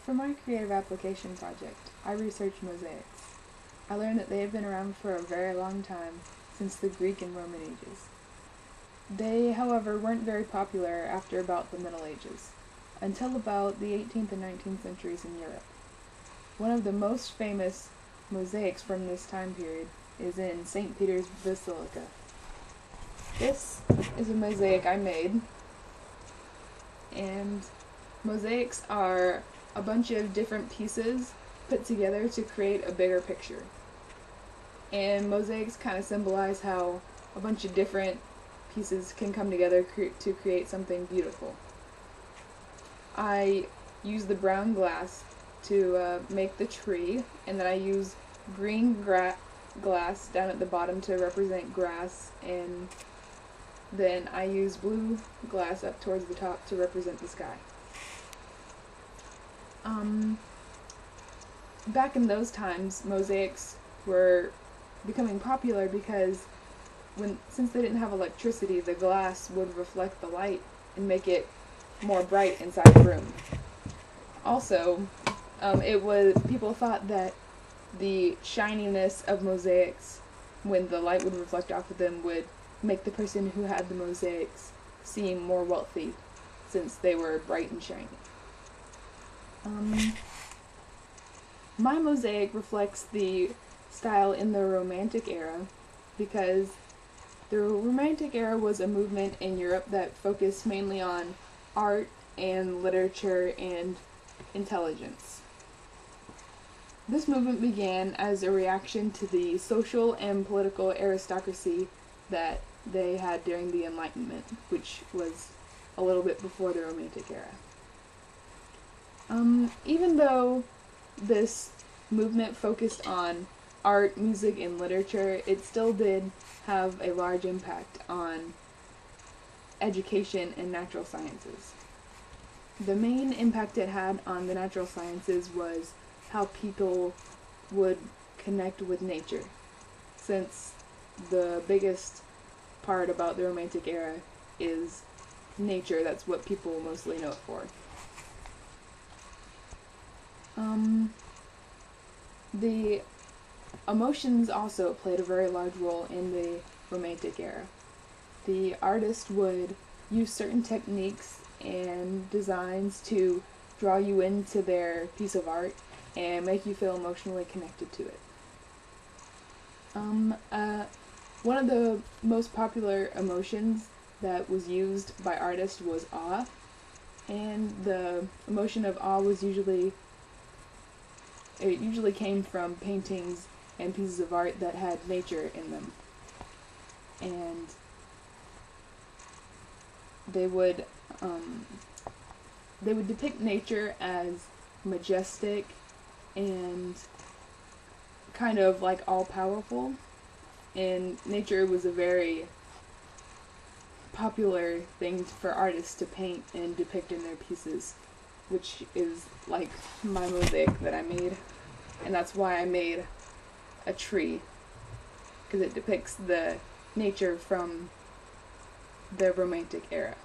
For my creative application project, I researched mosaics. I learned that they have been around for a very long time, since the Greek and Roman ages. They, however, weren't very popular after about the Middle Ages, until about the 18th and 19th centuries in Europe. One of the most famous mosaics from this time period is in St. Peter's Basilica. This is a mosaic I made, and mosaics are a bunch of different pieces put together to create a bigger picture. And mosaics kind of symbolize how a bunch of different pieces can come together to create something beautiful. I use the brown glass to make the tree, and then I use green glass down at the bottom to represent grass, and then I use blue glass up towards the top to represent the sky. Back in those times, mosaics were becoming popular because since they didn't have electricity, the glass would reflect the light and make it more bright inside the room. Also, people thought that the shininess of mosaics, when the light would reflect off of them, would make the person who had the mosaics seem more wealthy, since they were bright and shiny. My mosaic reflects the style in the Romantic era, because the Romantic era was a movement in Europe that focused mainly on art and literature and intelligence. This movement began as a reaction to the social and political aristocracy that they had during the Enlightenment, which was a little bit before the Romantic era. Even though this movement focused on art, music, and literature, it still did have a large impact on education and natural sciences. The main impact it had on the natural sciences was how people would connect with nature, since the biggest part about the Romantic era is nature. That's what people mostly know it for. The emotions also played a very large role in the Romantic era. The artist would use certain techniques and designs to draw you into their piece of art and make you feel emotionally connected to it. One of the most popular emotions that was used by artists was awe, and the emotion of awe usually came from paintings and pieces of art that had nature in them. And they would depict nature as majestic and kind of like all-powerful, and nature was a very popular thing for artists to paint and depict in their pieces, which is like my mosaic that I made, and that's why I made a tree, because it depicts the nature from the Romantic era.